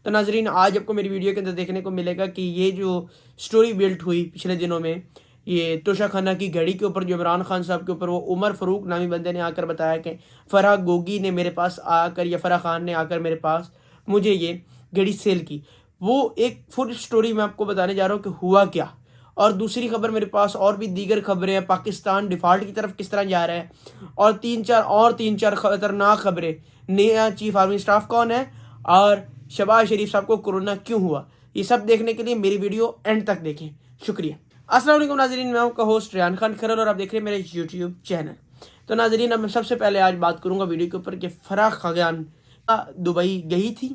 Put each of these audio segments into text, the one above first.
तो नाजरीन, आज आपको मेरी वीडियो के अंदर देखने को मिलेगा कि ये जो स्टोरी बिल्ट हुई पिछले दिनों में, ये तोशा खाना की घड़ी के ऊपर जो इमरान खान साहब के ऊपर वो उमर फ़ारूक नामी बंदे ने आकर बताया कि फ़राह गोगी ने मेरे पास आकर या फ़राह खान ने आकर मेरे पास मुझे ये घड़ी सेल की, वो एक फुल स्टोरी मैं आपको बताने जा रहा हूँ कि हुआ क्या। और दूसरी खबर मेरे पास और भी दीगर खबरें हैं, पाकिस्तान डिफ़ॉल्ट की तरफ किस तरह जा रहा है, और तीन चार खतरनाक खबरें, नया चीफ आर्मी स्टाफ कौन है, और शहबाज शरीफ साहब को कोरोना क्यों हुआ। ये सब देखने के लिए मेरी वीडियो एंड तक देखें। शुक्रिया। अस्सलाम वालेकुम नाजरीन, मैं आपका होस्ट रेहान खान खरल और आप देख रहे हैं मेरे यूट्यूब चैनल। तो नाजरीन, अब मैं सबसे पहले आज बात करूंगा वीडियो के ऊपर कि फ़राह खान दुबई गई थी।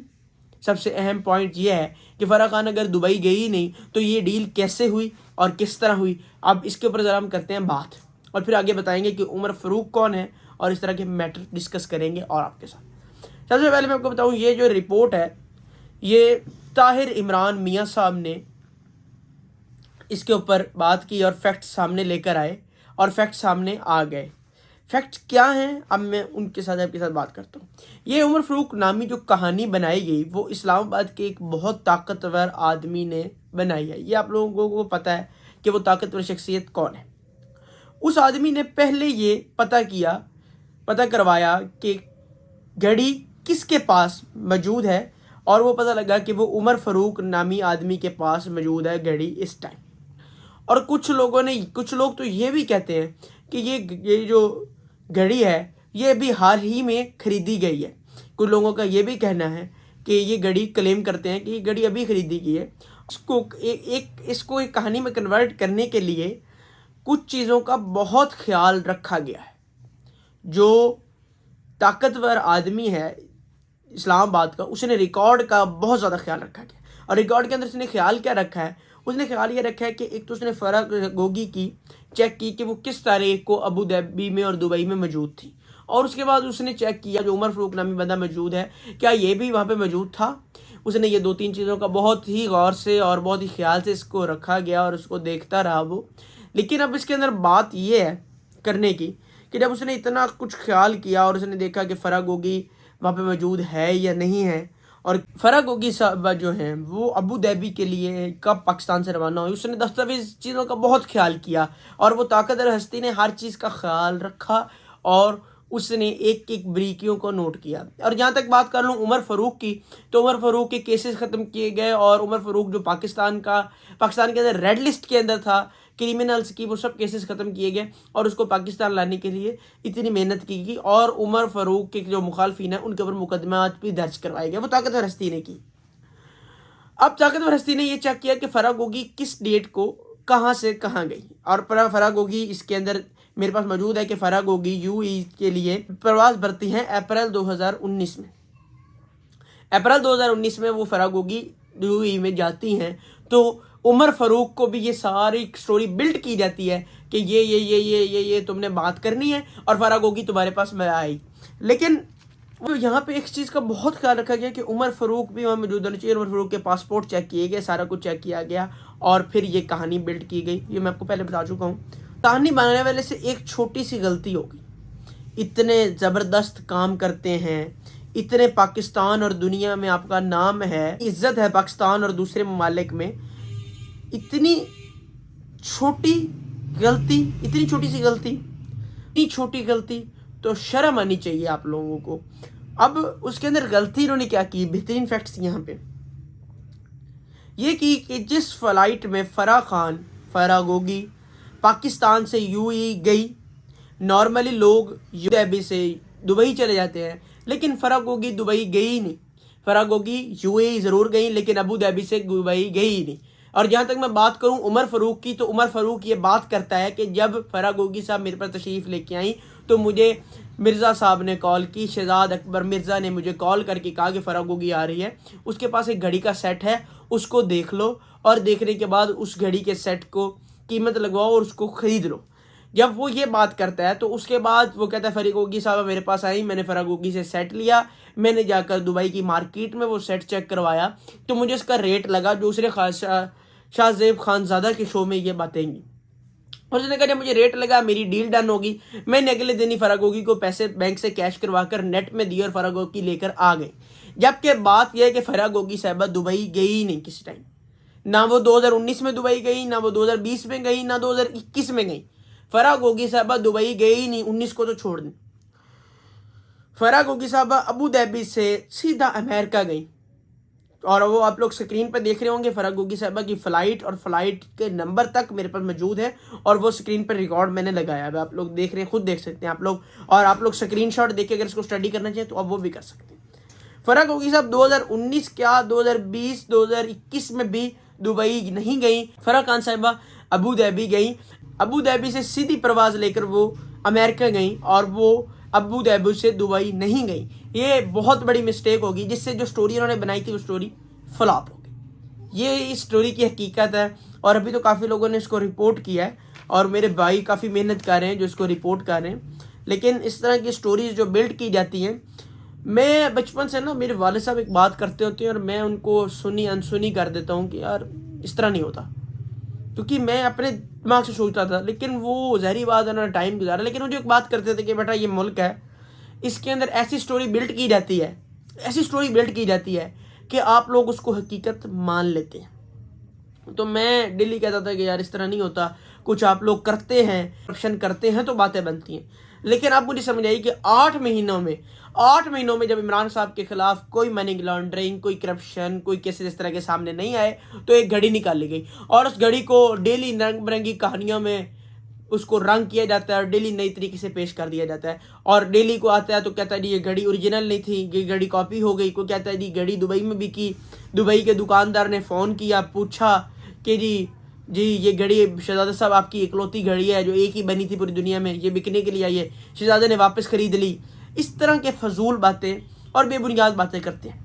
सबसे अहम पॉइंट यह है कि फ़राह खान अगर दुबई गई नहीं तो ये डील कैसे हुई और किस तरह हुई। अब इसके ऊपर ज़रा हम करते हैं बात और फिर आगे बताएंगे कि उमर फ़ारूक कौन है और इस तरह के मैटर डिस्कस करेंगे और आपके साथ। सबसे पहले मैं आपको बताऊं, ये जो रिपोर्ट है ये ताहिर इमरान मियाँ साहब ने इसके ऊपर बात की और फैक्ट्स सामने लेकर आए और फैक्ट्स सामने आ गए। फैक्ट्स क्या हैं, अब मैं उनके साथ आपके साथ बात करता हूँ। ये उमर फ़ारूक नामी जो कहानी बनाई गई वो इस्लामाबाद के एक बहुत ताकतवर आदमी ने बनाई है। ये आप लोगों को पता है कि वो ताकतवर शख्सियत कौन है। उस आदमी ने पहले ये पता करवाया कि घड़ी किसके पास मौजूद है, और वो पता लगा कि वो उमर फ़ारूक नामी आदमी के पास मौजूद है घड़ी इस टाइम। और कुछ लोग तो ये भी कहते हैं कि ये जो घड़ी है ये भी हाल ही में ख़रीदी गई है। कुछ लोगों का ये भी कहना है कि ये घड़ी क्लेम करते हैं कि ये घड़ी अभी ख़रीदी गई है। इसको एक कहानी में कन्वर्ट करने के लिए कुछ चीज़ों का बहुत ख्याल रखा गया है। जो ताकतवर आदमी है इस्लामाबाद का, उसने रिकॉर्ड का बहुत ज़्यादा ख्याल रखा गया। और रिकॉर्ड के अंदर उसने ख्याल क्या रखा है, उसने ख्याल ये रखा है कि एक तो उसने फ़राह गोगी की चेक की कि वो किस तारीख को अबू धाबी में और दुबई में मौजूद थी, और उसके बाद उसने चेक किया जो उमर फ़ारूक नामी बंदा मौजूद है क्या ये भी वहाँ पे मौजूद था। उसने ये 2-3 चीज़ों का बहुत ही गौर से और बहुत ही ख्याल से इसको रखा गया और उसको देखता रहा वो। लेकिन अब इसके अंदर बात ये है करने की कि जब उसने इतना कुछ ख्याल किया और उसने देखा कि फ़राह गोगी वहाँ पे मौजूद है या नहीं है, और फ़राह गोगी साहबा जो हैं वो अबू धाबी के लिए कब पाकिस्तान से रवाना हुई, उसने दस्तावेज़ चीज़ों का बहुत ख्याल किया और वो ताकतवर हस्ती ने हर चीज़ का ख्याल रखा और उसने एक एक बारीकियों को नोट किया। और जहाँ तक बात कर लूँ उमर फ़ारूक की, तो उमर फ़ारूक के केसेस ख़त्म किए गए और उमर फ़ारूक जो पाकिस्तान के अंदर रेड लिस्ट के अंदर था क्रिमिनल्स की, वो सब केसेस ख़त्म किए गए और उसको पाकिस्तान लाने के लिए इतनी मेहनत की गई और उमर फ़ारूक के जो मुखालफिन हैं उनके ऊपर मुकदमात भी दर्ज करवाए गए। वो ताकतवर हस्ती ने की। अब ताकतवर हस्ती ने ये चेक किया कि फ़राह गोगी किस डेट को कहाँ से कहाँ गई, और फ़राह गोगी इसके अंदर मेरे पास मौजूद है कि फ़राह गोगी यूएई के लिए प्रवास भरती हैं अप्रैल 2019 में। अप्रैल 2019 में वो फ़राह गोगी यूएई में जाती हैं। तो उमर फ़ारूक को भी ये सारी स्टोरी बिल्ड की जाती है कि ये तुमने बात करनी है और फ़राह गोगी तुम्हारे पास मैं आई। लेकिन वो यहाँ पे एक चीज़ का बहुत ख्याल रखा गया कि उमर फ़ारूक भी वहाँ मौजूद होना चाहिए। उमर फ़ारूक के पासपोर्ट चेक किए गए, सारा कुछ चेक किया गया और फिर ये कहानी बिल्ड की गई। ये मैं आपको पहले बता चुका हूँ। कहानी बनाने वाले से एक छोटी सी गलती होगी। इतने ज़बरदस्त काम करते हैं, इतने पाकिस्तान और दुनिया में आपका नाम है, इज़्ज़त है पाकिस्तान और दूसरे ममालिक में, इतनी छोटी छोटी गलती तो शर्म आनी चाहिए आप लोगों को। अब उसके अंदर गलती इन्होंने क्या की, बेहतरीन फैक्ट्स यहाँ पे ये की कि जिस फ्लाइट में फ़राह गोगी पाकिस्तान से यूएई गई, नॉर्मली लोग अबू धाबी से दुबई चले जाते हैं, लेकिन फ़राह गोगी दुबई गई नहीं। फ़राह गोगी यूएई ज़रूर गई लेकिन अबू धाबी से दुबई गई नहीं। और जहाँ तक मैं बात करूँ उमर फ़ारूक की, तो उमर फ़ारूक ये बात करता है कि जब फ़राह गोगी साहब मेरे पर तशरीफ़ लेके आई तो मुझे मिर्ज़ा साहब ने कॉल की, शहजाद अकबर मिर्ज़ा ने मुझे कॉल करके कहा कि फ़राह गोगी आ रही है, उसके पास एक घड़ी का सेट है, उसको देख लो और देखने के बाद उस घड़ी के सेट को कीमत लगवाओ और उसको ख़रीद लो। जब वो ये बात करता है तो उसके बाद वो कहता है फ़राह गोगी साहब मेरे पास आई, मैंने फ़राह गोगी से सेट लिया, मैंने जाकर दुबई की मार्केट में वो सेट चेक करवाया तो मुझे उसका रेट लगा जो उसने शाहज़ेब खानज़ादा के शो में ये बातेंगी। और उसने कहा जब मुझे रेट लगा, मेरी डील डन होगी, मैंने अगले दिन ही फराग गोगी को पैसे बैंक से कैश करवाकर नेट में दिए और फराग गोगी लेकर आ गए। जबकि बात यह है कि फराग गोगी साहिबा दुबई गई ही नहीं किसी टाइम। ना वो 2019 में दुबई गई, ना वो 2020 में गई, ना 2021 में गई। फराग गोगी साहिबा दुबई गई ही नहीं। 19 को तो छोड़ दें। फराग गोगी साहिबा अबू धाबी से सीधा अमेरिका गई और वो आप लोग स्क्रीन पर देख रहे होंगे फराग गोगी साहिबा की फ़्लाइट, और फ्लाइट के नंबर तक मेरे पास मौजूद है और वो स्क्रीन पर रिकॉर्ड मैंने लगाया है। आप लोग देख रहे हैं, खुद देख सकते हैं आप लोग, और आप लोग स्क्रीनशॉट देख के अगर इसको स्टडी करना चाहिए तो अब वो भी कर सकते हैं। फराग गोगी साहब 2019 क्या 2020 2021 में भी दुबई नहीं गई। फराह खान साहिबा अबू धाबी गई। अबू धाबी से सीधी प्रवास लेकर वो अमेरिका गई और वो अबू धाबी से दुबई नहीं गई। ये बहुत बड़ी मिस्टेक होगी, जिससे जो स्टोरी उन्होंने बनाई थी वो स्टोरी फ्लॉप हो गई। ये इस स्टोरी की हकीकत है और अभी तो काफ़ी लोगों ने इसको रिपोर्ट किया है और मेरे भाई काफ़ी मेहनत कर रहे हैं जो इसको रिपोर्ट कर रहे हैं। लेकिन इस तरह की स्टोरीज जो बिल्ड की जाती हैं, मैं बचपन से ना, मेरे वाले साहब एक बात करते होते हैं और मैं उनको सुनी अनसुनी कर देता हूँ कि यार इस तरह नहीं होता, क्योंकि मैं अपने दिमाग से सोचता था। लेकिन वो जहरी बात उन्होंने टाइम गुजारा। लेकिन वो जो एक बात करते थे कि बेटा ये मुल्क है, इसके अंदर ऐसी स्टोरी बिल्ड की जाती है, ऐसी स्टोरी बिल्ड की जाती है कि आप लोग उसको हकीकत मान लेते हैं। तो मैं डेली कहता था कि यार इस तरह नहीं होता, कुछ आप लोग करते हैं, करप्शन करते हैं तो बातें बनती हैं। लेकिन अब मुझे समझ आई कि 8 महीनों में जब इमरान साहब के खिलाफ कोई मनी लॉन्ड्रिंग, कोई करप्शन, कोई केसेस इस तरह के सामने नहीं आए, तो एक घड़ी निकाली गई और उस घड़ी को डेली रंग बिरंगी कहानियों में उसको रंग किया जाता है और डेली नई तरीके से पेश कर दिया जाता है। और डेली को आता है तो कहता है जी ये घड़ी ओरिजिनल नहीं थी, ये घड़ी कॉपी हो गई। कोई कहता है जी घड़ी दुबई में बिकी, दुबई के दुकानदार ने फ़ोन किया, पूछा कि जी ये घड़ी शहजादा साहब आपकी इकलौती घड़ी है जो एक ही बनी थी पूरी दुनिया में, ये बिकने के लिए आई है, शहजादे ने वापस ख़रीद ली। इस तरह के फजूल बातें और बेबुनियाद बातें करते हैं।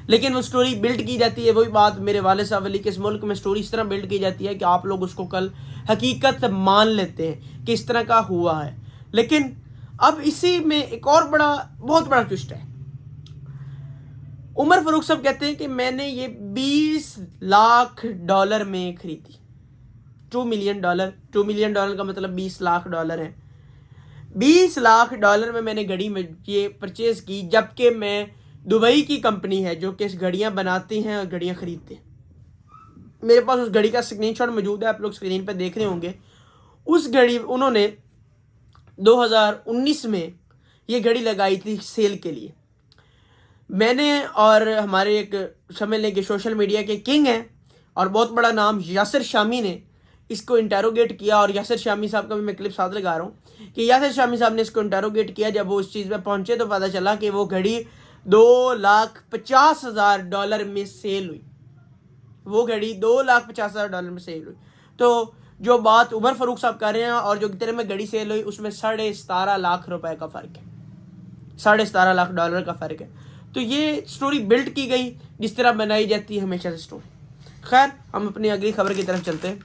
लेकिन वो स्टोरी बिल्ड की जाती है, वही बात मेरे वाले साहब वाली, किस मुल्क में स्टोरी इस तरह बिल्ड की जाती है कि आप लोग उसको कल हकीकत मान लेते हैं कि इस तरह का हुआ है। लेकिन अब इसी में एक और बहुत बड़ा ट्विस्ट है। उमर फारूक साहब कहते हैं कि मैंने ये $20 लाख में खरीदी। $2 मिलियन, $2 मिलियन का मतलब $20 लाख है। $20 लाख में मैंने घड़ी में ये परचेज की, जबकि मैं दुबई की कंपनी है जो कि घड़ियाँ बनाती हैं और घड़ियाँ खरीदते हैं। मेरे पास उस घड़ी का स्क्रीनशॉट मौजूद है, आप लोग स्क्रीन पर देख रहे होंगे। उस घड़ी उन्होंने 2019 में ये घड़ी लगाई थी सेल के लिए। मैंने और हमारे एक समझ लें कि सोशल मीडिया के किंग हैं और बहुत बड़ा नाम यासिर शामी ने इसको इंटेरोगेट किया, और यासिर शामी साहब का भी मैं क्लिप साथ लगा रहा हूँ कि यासिर शामी साहब ने इसको इंटेरोगेट किया। जब वो उस चीज़ पर पहुँचे तो पता चला कि वो घड़ी $2,50,000 में सेल हुई। वो घड़ी $2,50,000 में सेल हुई। तो जो बात उमर फारूक साहब कर रहे हैं और जो कितने में घड़ी सेल हुई, उसमें $17.5 लाख का फ़र्क है, $17.5 लाख का फ़र्क है। तो ये स्टोरी बिल्ड की गई जिस तरह बनाई जाती है हमेशा से स्टोरी। खैर, हम अपनी अगली खबर की तरफ चलते हैं।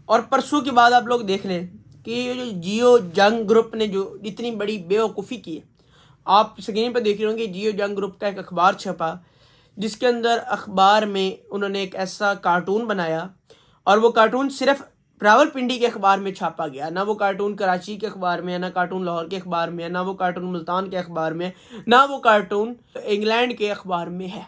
और परसों के बाद आप लोग देख लें कि जियो जंग ग्रुप ने जो इतनी बड़ी बेवकूफ़ी की है, आप स्क्रीन पर देख रहे होंगे। जियो जंग ग्रुप का एक अखबार छपा, जिसके अंदर अखबार में उन्होंने एक ऐसा कार्टून बनाया और वो कार्टून सिर्फ रावलपिंडी के अखबार में छापा गया। ना वो कार्टून कराची के अखबार में है, ना कार्टून लाहौर के अखबार में है, ना वो कार्टून मुल्तान के अखबार में है, ना वो कार्टून इंग्लैंड के अखबार में है।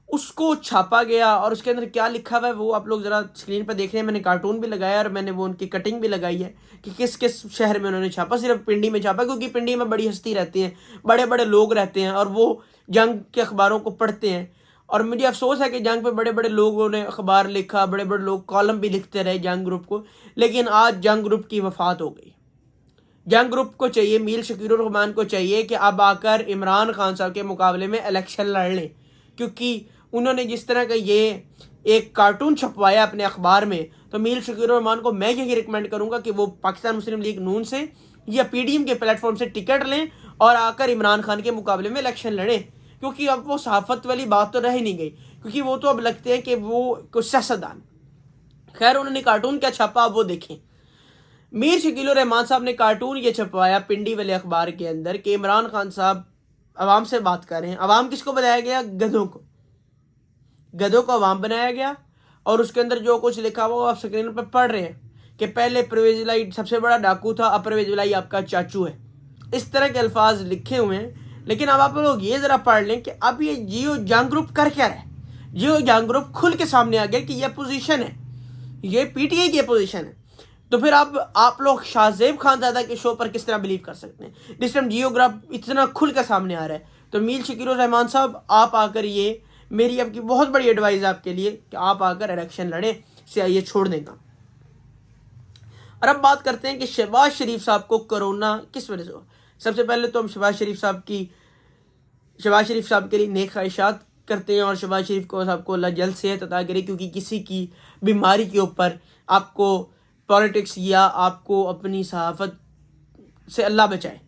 उसको छापा गया और उसके अंदर क्या लिखा हुआ है वो आप लोग ज़रा स्क्रीन पर देख रहे हैं। मैंने कार्टून भी लगाया और मैंने वो उनकी कटिंग भी लगाई है कि किस किस शहर में उन्होंने छापा। सिर्फ पिंडी में छापा क्योंकि पिंडी में बड़ी हस्ती रहती है, बड़े बड़े लोग रहते हैं और वो जंग के अखबारों को पढ़ते हैं। और मुझे अफसोस है कि जंग पे बड़े बड़े लोगों ने अखबार लिखा, बड़े बड़े लोग कॉलम भी लिखते रहे जंग ग्रुप को, लेकिन आज जंग ग्रुप की वफात हो गई। जंग ग्रुप को चाहिए, मीर शकीरुर रहमान को चाहिए कि अब आकर इमरान खान साहब के मुकाबले में इलेक्शन लड़ लें, क्योंकि उन्होंने जिस तरह का ये एक कार्टून छपवाया अपने अखबार में, तो मीर शकीरुर रहमान को मैं यही रिकमेंड करूंगा कि वो पाकिस्तान मुस्लिम लीग नून से या पीडीएम के प्लेटफॉर्म से टिकट लें और आकर इमरान खान के मुकाबले में इलेक्शन लड़ें। क्योंकि अब वो सहाफत वाली बात तो रह ही नहीं गई, क्योंकि वो तो अब लगते हैं कि वो कुछ सियासतदान। खैर, उन्होंने कार्टून क्या छापा अब वो देखें। मीर शकील रहमान साहब ने कार्टून ये छपवाया पिंडी वाले अखबार के अंदर कि इमरान खान साहब अवाम से बात कर रहे हैं। अवाम किसको बनाया गया? गधों को। गधों को अवाम बनाया गया और उसके अंदर जो कुछ लिखा हुआ वो आप स्क्रीन पर पढ़ रहे हैं कि पहले परवेज इलाही सबसे बड़ा डाकू था, अब परवेज इलाही आपका चाचू है। इस तरह के अल्फाज लिखे हुए हैं। लेकिन अब आप लोग ये ज़रा पढ़ लें कि अब ये जियो जंग ग्रुप कर क्या रहा है। जियो जंग ग्रुप खुल के सामने आ गया कि यह पोजीशन है, ये पीटीआई की पोजीशन है। तो फिर आप लोग शाहजेब खानजादा के शो पर किस तरह बिलीव कर सकते हैं जिस टाइम जियो ग्रुप इतना खुल के सामने आ रहा है। तो मीर शकीर रहमान साहब, आप आकर ये मेरी आपकी बहुत बड़ी एडवाइस है आपके लिए कि आप आकर इलेक्शन लड़ें, सीआईए छोड़ देगा। और अब बात करते हैं कि शहबाज शरीफ साहब को कोरोना किस वजह से हुआ। सबसे पहले तो हम शहबाज शरीफ साहब के लिए नेक ख्वाहिशात करते हैं और शहबाज शरीफ को साहब को अल्लाह जल्द सेहत अता करे, क्योंकि किसी की बीमारी के ऊपर आपको पॉलिटिक्स या आपको अपनी सहाफ़त से अल्लाह बचाए।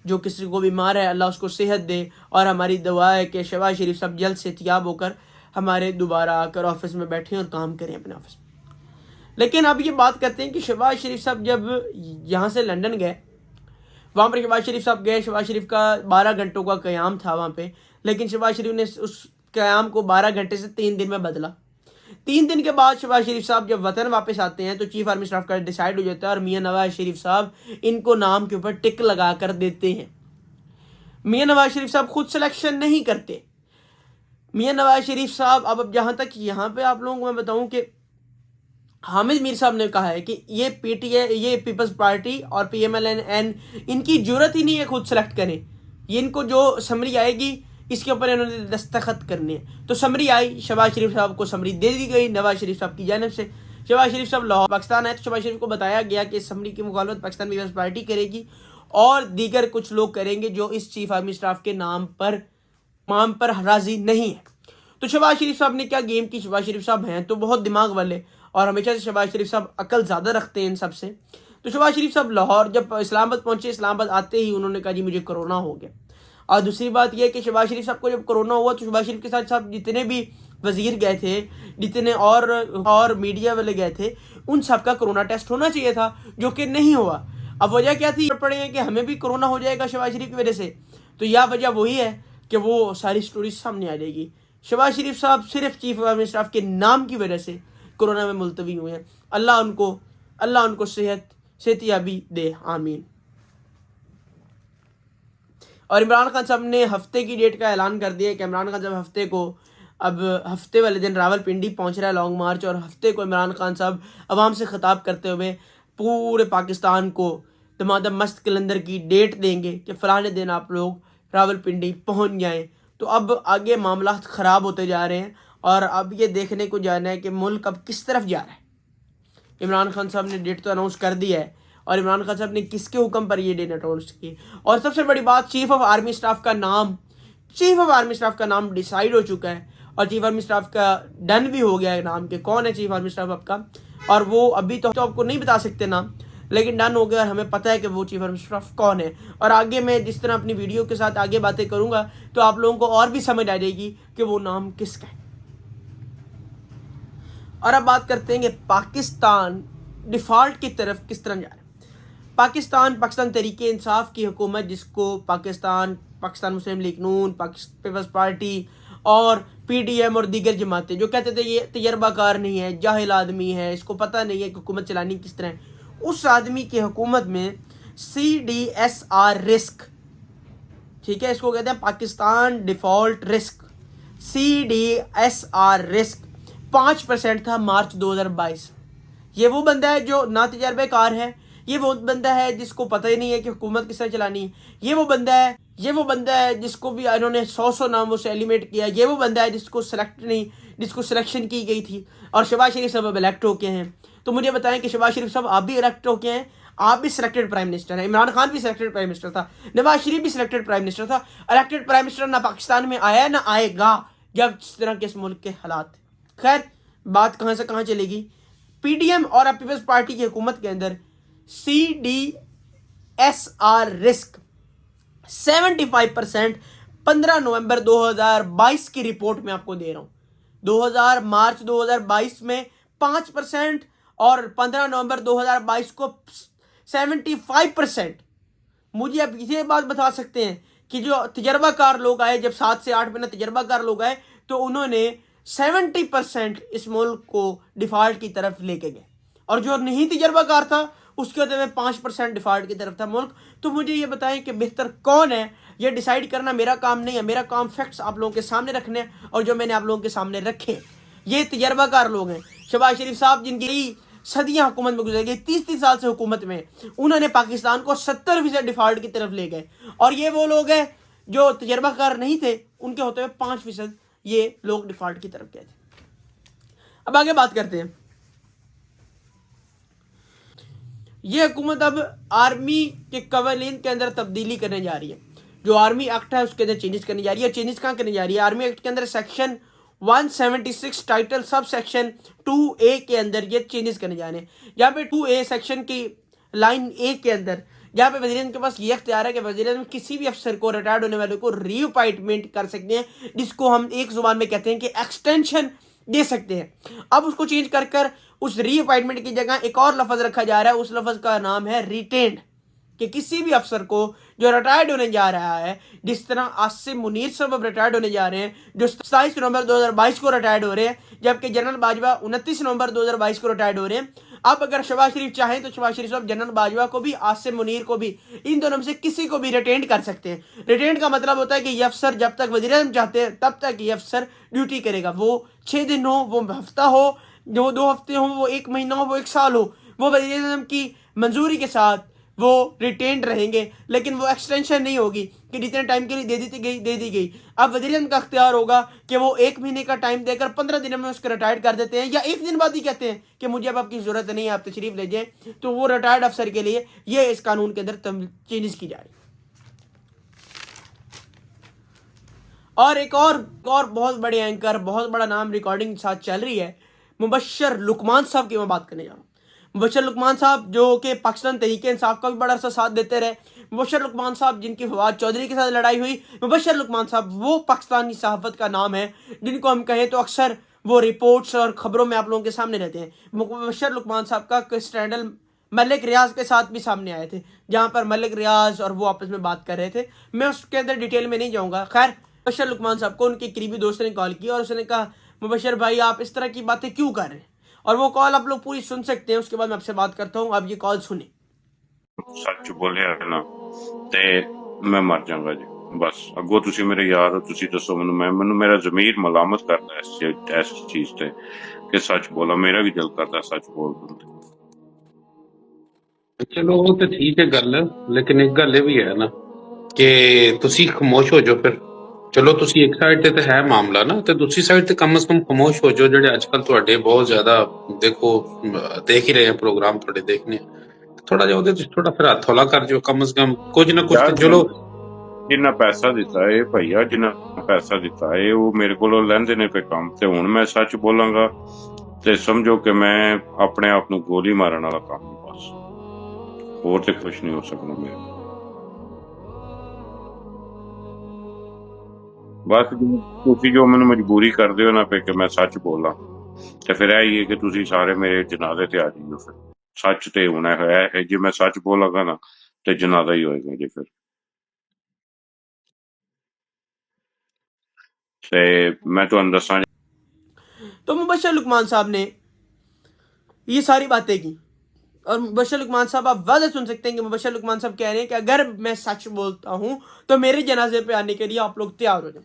जो किसी को बीमार है अल्लाह उसको सेहत दे, और हमारी दुआ है कि शहबाज शरीफ साहब जल्द से सेहतियाब होकर हमारे दोबारा आकर ऑफिस में बैठें और काम करें अपने ऑफिस में। लेकिन अब ये बात करते हैं कि शहबाज शरीफ साहब जब यहाँ से लंदन गए, वहाँ पर शहबाज शरीफ साहब गए, शहबाज शरीफ का 12 घंटों का क़याम था वहाँ पे, लेकिन शहबाज शरीफ ने उस क़याम को 12 घंटे से 3 दिन में बदला। 3 दिन के बाद शहबाज शरीफ साहब जब वतन वापस आते हैं तो चीफ आर्मी स्टाफ का डिसाइड हो जाता है और मियाँ नवाज शरीफ साहब इनको नाम के ऊपर टिक लगा कर देते हैं। मियाँ नवाज शरीफ साहब खुद सिलेक्शन नहीं करते। मियाँ नवाज शरीफ साहब अब जहाँ तक यहाँ पे आप लोगों को मैं बताऊँ कि हामिद मीर साहब ने कहा है कि ये पीटीआई, ये पीपल्स पार्टी और पीएमएलएन इनकी जरूरत ही नहीं है खुद सेलेक्ट करें। ये इनको जो समरी आएगी इसके ऊपर इन्होंने दस्तखत करने हैं। तो समरी आई, शहबाज शरीफ साहब को समरी दे दी गई नवाज शरीफ साहब की जानिब से। शहबाज शरीफ साहब लाहौर पाकिस्तान आए तो शहबाज शरीफ को बताया गया कि इस समरी की मुखालफत पाकिस्तान पीपल्स पार्टी करेगी और दीगर कुछ लोग करेंगे जो इस चीफ आर्मी स्टाफ के नाम पर राजी नहीं है। तो शहबाज शरीफ साहब ने क्या गेम की। शहबाज शरीफ साहब हैं तो बहुत दिमाग वाले और हमेशा से शहबाज शरीफ साहब अकल ज़्यादा रखते हैं इन सबसे। तो शहबाज शरीफ साहब लाहौर जब इस्लामाबाद पहुंचे, इस्लामाबाद आते ही उन्होंने कहा जी मुझे कोरोना हो गया। और दूसरी बात यह कि शहबाज शरीफ साहब को जब कोरोना हुआ तो शहबाज शरीफ के साथ साहब जितने भी वजीर गए थे, जितने और मीडिया वाले गए थे, उन सब का कोरोना टेस्ट होना चाहिए था, जो कि नहीं हुआ। अब वजह क्या थी? पड़े हैं कि हमें भी कोरोना हो जाएगा शहबाज शरीफ की वजह से। तो यह वजह वही है कि वो सारी स्टोरी सामने आ जाएगी। शहबाज शरीफ साहब सिर्फ चीफ आर्मी स्टाफ के नाम की वजह से कोरोना में मुलतवी हुए हैं। अल्लाह उनको सेहतियाबी दे, आमीन। और इमरान खान साहब ने हफ्ते की डेट का ऐलान कर दिया कि इमरान खान साहब हफ्ते वाले दिन रावलपिंडी पहुंच रहा है लॉन्ग मार्च, और हफ्ते को इमरान खान साहब अवाम से खिताब करते हुए पूरे पाकिस्तान को दमादम मस्त कैलेंडर की डेट देंगे कि फ़लाने दिन आप लोग रावलपिंडी पहुंच जाएं। तो अब आगे मामलात ख़राब होते जा रहे हैं और अब ये देखने को जाना है कि मुल्क अब किस तरफ जा रहा है। इमरान खान साहब ने डेट तो अनाउंस कर दिया है और इमरान खान साहब ने किसके हुक्म पर ये डेट अनाउंस की। और सबसे बड़ी बात, चीफ ऑफ आर्मी स्टाफ का नाम डिसाइड हो चुका है और चीफ आर्मी स्टाफ का डन भी हो गया है नाम के कौन है चीफ आर्मी स्टाफ आपका। और वो अभी तो आपको नहीं बता सकते नाम, लेकिन डन हो गया और हमें पता है कि वो चीफ आर्मी स्टाफ कौन है। और आगे मैं जिस तरह अपनी वीडियो के साथ आगे बातें करूंगा तो आप लोगों को और भी समझ आ जाएगी कि वो नाम किसका है। और अब बात करते हैं कि पाकिस्तान डिफ़ॉल्ट की तरफ किस तरह जा रहा है। पाकिस्तान तहरीक इंसाफ की हुकूमत, जिसको पाकिस्तान मुस्लिम लीग नून, पीपल्स पार्टी और पीडीएम और दीगर जमातें जो कहते थे ये तजर्बाकार नहीं है, जाहिल आदमी है, इसको पता नहीं है कि हुकूमत चलानी किस तरह है, उस आदमी की हुकूमत में CDSR रिस्क, ठीक है, इसको कहते हैं Pakistan default risk, CDSR risk 5% था मार्च 2022। ये वो बंदा है जो ना तजर्बेकार है, ये वो बंदा है जिसको पता ही नहीं है कि हुकूमत किस तरह चलानी है, ये वो बंदा है जिसको भी इन्होंने 100 नामों से एलिमिनेट किया, ये वो बंदा है जिसको सिलेक्शन की गई थी। और शहबाज शरीफ साहब अब इलेक्ट होके हैं। तो मुझे बताएं कि शहबाज शरीफ साहब आप भी इलेक्ट होके हैं, आप भी सिलेक्टेड प्राइम मिनिस्टर हैं, इमरान खान भी सिलेक्टेड प्राइम मिनिस्टर था, नवाज शरीफ भी सिलेक्टेड प्राइम मिनिस्टर था। इलेक्टेड प्राइम मिनिस्टर ना पाकिस्तान में आया ना आएगा जब जिस तरह के इस मुल्क के हालात। खैर, बात कहाँ से कहाँ चलेगी। पीडीएम और पीपल्स पार्टी की हुकूमत के अंदर CDSR रिस्क 75% 15 नवंबर 2022 की रिपोर्ट में आपको दे रहा हूं। मार्च 2022 में 5% और 15 नवंबर 2022 को 75%। मुझे आप ये बात बता सकते हैं कि जो तजर्बाकार लोग आए, जब 7 से 8 महीने तजर्बाकार लोग आए, तो उन्होंने 70% इस मुल्क को डिफॉल्ट की तरफ लेके गए, और जो नहीं तजर्बाकार था उसके होते हुए 5% डिफॉल्ट की तरफ था मुल्क। तो मुझे ये बताएं कि बेहतर कौन है, ये डिसाइड करना मेरा काम नहीं है। मेरा काम फैक्ट्स आप लोगों के सामने रखने हैं, और जो मैंने आप लोगों के सामने रखे ये तजर्बाकार लोग हैं। शहबाज शरीफ साहब जिनकी सदियां हुकूमत में गुजर गई, 30 साल से हुकूमत में, उन्होंने पाकिस्तान को 70% डिफॉल्ट की तरफ ले गए, और ये वो लोग हैं जो तजर्बाकार नहीं थे, उनके होते हुए 5% ये लोग डिफॉल्ट की तरफ गए थे। अब आगे बात करते हैं। ये हुकूमत अब आर्मी के कवानीन के अंदर तब्दीली करने जा रही है। जो आर्मी एक्ट है उसके अंदर चेंजेस करने जा रही है। चेंजेस कहाँ करने जा रही है? आर्मी एक्ट के अंदर section 176 title sub section 2A के अंदर ये चेंजेस करने जा रहे हैं। यहाँ पे 2A सेक्शन की लाइन A के अंदर यहाँ पे वज़ीर-ए-आज़म के पास ये अख्तियार है कि वज़ीर-ए-आज़म किसी भी अफसर को, रिटायर्ड होने वाले को रीअपॉइंटमेंट कर सकते हैं, जिसको हम एक जुबान में कहते हैं कि एक्सटेंशन दे सकते हैं। अब उसको चेंज कर कर उस रीअपॉइंटमेंट की जगह एक और लफ्ज रखा जा रहा है, उस लफ्ज का नाम है रिटेन्ड। कि किसी भी अफसर को जो रिटायर्ड होने जा रहा है, जिस तरह आसिम मुनीर साहब अब रिटायर्ड होने जा रहे हैं, जो 27 नवंबर 2022 को रिटायर्ड हो रहे हैं, जबकि जनरल बाजवा 29 नवंबर 2022 को रिटायर्ड हो रहे हैं। अब अगर शहबाज शरीफ चाहें तो शहबाज शरीफ साहब जनरल बाजवा को भी, आसिम मुनीर को भी, इन दोनों में से किसी को भी रिटेंड कर सकते हैं। रिटेंड का मतलब होता है कि ये अफसर जब तक वज़ीर-ए-आज़म चाहते हैं तब तक ये अफसर ड्यूटी करेगा। वो 6 दिन हो, वो हफ्ता हो, जो 2 हफ्ते हो, वो 1 महीना हो, वो 1 साल हो, वो वज़ीर-ए-आज़म की मंजूरी के साथ वो रिटेन्ड रहेंगे, लेकिन वो एक्सटेंशन नहीं होगी कि जितने टाइम के लिए दे दी गई। अब वज़ीर-ए-आज़म का अख्तियार होगा कि वो 1 महीने का टाइम देकर 15 दिनों में उसको रिटायर्ड कर देते हैं, या 1 दिन बाद ही कहते हैं कि मुझे अब आपकी ज़रूरत नहीं है, आप तशरीफ़ ले जाएं। तो वो रिटायर्ड अफसर के लिए ये इस कानून के अंदर चेंजेस की जा रही है। और एक और बहुत बड़े एंकर, बहुत बड़ा नाम रिकॉर्डिंग के साथ चल रही है, मुबशर लुकमान साहब की मैं बात करने जा रहा हूँ। मुबशर लुकमान साहब जो कि पाकिस्तान तहरीक इंसाफ का भी बड़ा अरसा साथ देते रहे। मुबशर लुकमान साहब जिनकी फवाद चौधरी के साथ लड़ाई हुई। मुबशर लुकमान साहब वो पाकिस्तानी सहाफ़त का नाम है जिनको हम कहें तो अक्सर वो रिपोर्ट्स और ख़बरों में आप लोगों के सामने रहते हैं। मुबशर लुकमान साहब का स्कैंडल मलिक रियाज के साथ भी सामने आए थे, जहाँ पर मलिक रियाज और वो आपस में बात कर रहे थे। मैं उसके अंदर डिटेल में नहीं जाऊँगा। खैर, मुबशर लुकमान साहब को उनके करीबी दोस्त ने कॉल किया और उसने कहा, मुबशर भाई आप इस तरह की बातें क्यों कर रहे हैं? और वो कॉल आप लोग पूरी सुन सकते हैं, उसके बाद मैं आपसे बात करता हूँ। आप ये कॉल सुने। सच बोलिया ना ते मैं मर जाऊंगा जी। बस अगो तुसी मेरे यार हो, तुसी दसो मैनू मेरा जमीर मलामत करता है इस चीज ते कि सच बोला। मेरा भी दिल करता सच बोल दूं। चलो वो तो ठीक है गल, लेकिन एक गल भी है ना कि तुसी खामोश हो जाओ। फिर चलो तुसी एक साइड ते है मामला ना, तो दूसरी साइड ते कम से कम खामोश हो जाओ। जेडे आजकल तुहाडे बहुत ज्यादा देखो देख ही रहे हैं प्रोग्राम थोड़े देखने, थोड़ा जिहा ओहदे च थोड़ा फिर हत्थ हौला कर जो, कम से कम कुछ ना कुछ यार तो चलो। जिन्ना पैसा दिता है भैया, जिन्ना पैसा दिता है वो मेरे को लेंदे ने पे काम, ते हुण मैं सच बोलांगा ते समझो कि मैं अपने आप नू गोली मारन वाला काम है। बस होर ते कुछ नहीं हो सकना मेरे। बस तुसी जो मैनू मजबूरी कर दे हो ना पे कि मैं सच बोला, ते फिर यही है कि तुसी सारे मेरे जनाजे ते आ जाइयो। फिर सच ते होना है, जे मैं सच बोलांगा ना ते जनाजा ही होएगा जी। फिर ते मैं तुहानू दसां। तो मुबशर लुकमान साहब ने ये सारी बातें की, और मुबशर लुकमान साहब आप वाज़ह सुन सकते हैं कि मुबशर लुकमान साहब कह रहे हैं कि अगर मैं सच बोलता हूं तो मेरे जनाजे पे आने के लिए आप लोग तैयार हो जाएं।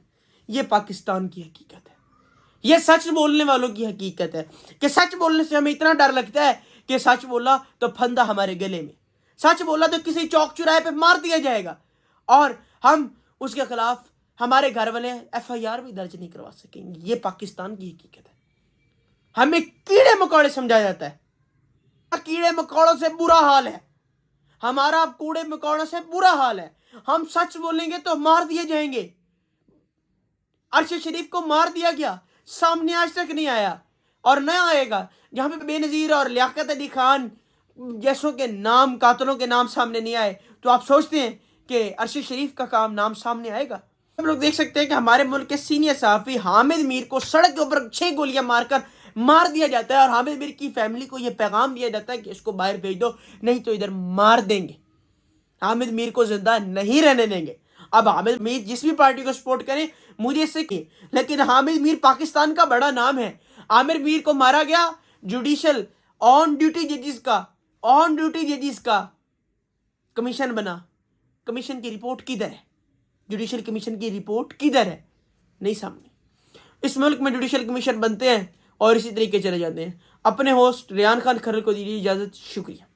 ये पाकिस्तान की हकीकत है, ये सच बोलने वालों की हकीकत है कि सच बोलने से हमें इतना डर लगता है कि सच बोला तो फंदा हमारे गले में, सच बोला तो किसी चौक चौराहे पे मार दिया जाएगा, और हम उसके खिलाफ हमारे घर वाले FIR भी दर्ज नहीं करवा सकेंगे। ये पाकिस्तान की हकीकत है। हमें कीड़े मकोड़े समझा जाता है, कीड़े मकोड़ों से बुरा हाल है हमारा, कूड़े मकोड़ों से बुरा हाल है। हम सच बोलेंगे तो मार दिए जाएंगे। अरशद शरीफ को मार दिया गया, सामने आज तक नहीं आया और न आएगा। जहां पे बेनजीर और लियाकत अली खान जैसों के नाम, कातलों के नाम सामने नहीं आए, तो आप सोचते हैं कि अरशद शरीफ का काम नाम सामने आएगा? हम लोग देख सकते हैं कि हमारे मुल्क के सीनियर सहाफ़ी हामिद मीर को सड़क के ऊपर 6 गोलियां मारकर मार दिया जाता है, और हामिद मीर की फैमिली को यह पैगाम दिया जाता है कि इसको बाहर भेज दो, नहीं तो इधर मार देंगे, हामिद मीर को जिंदा नहीं रहने देंगे। अब हामिद मीर जिस भी पार्टी को सपोर्ट करें मुझे इससे की, लेकिन हामिद मीर पाकिस्तान का बड़ा नाम है। आमिर मीर को मारा गया जुडिशल ऑन ड्यूटी जजिस का कमीशन बना। कमीशन की रिपोर्ट किधर है? जुडिशल कमीशन की रिपोर्ट किधर है? नहीं सामने। इस मुल्क में जुडिशल कमीशन बनते हैं और इसी तरीके चले जाते हैं। अपने होस्ट रेहान खान खर्र को दीजिए इजाजत। शुक्रिया।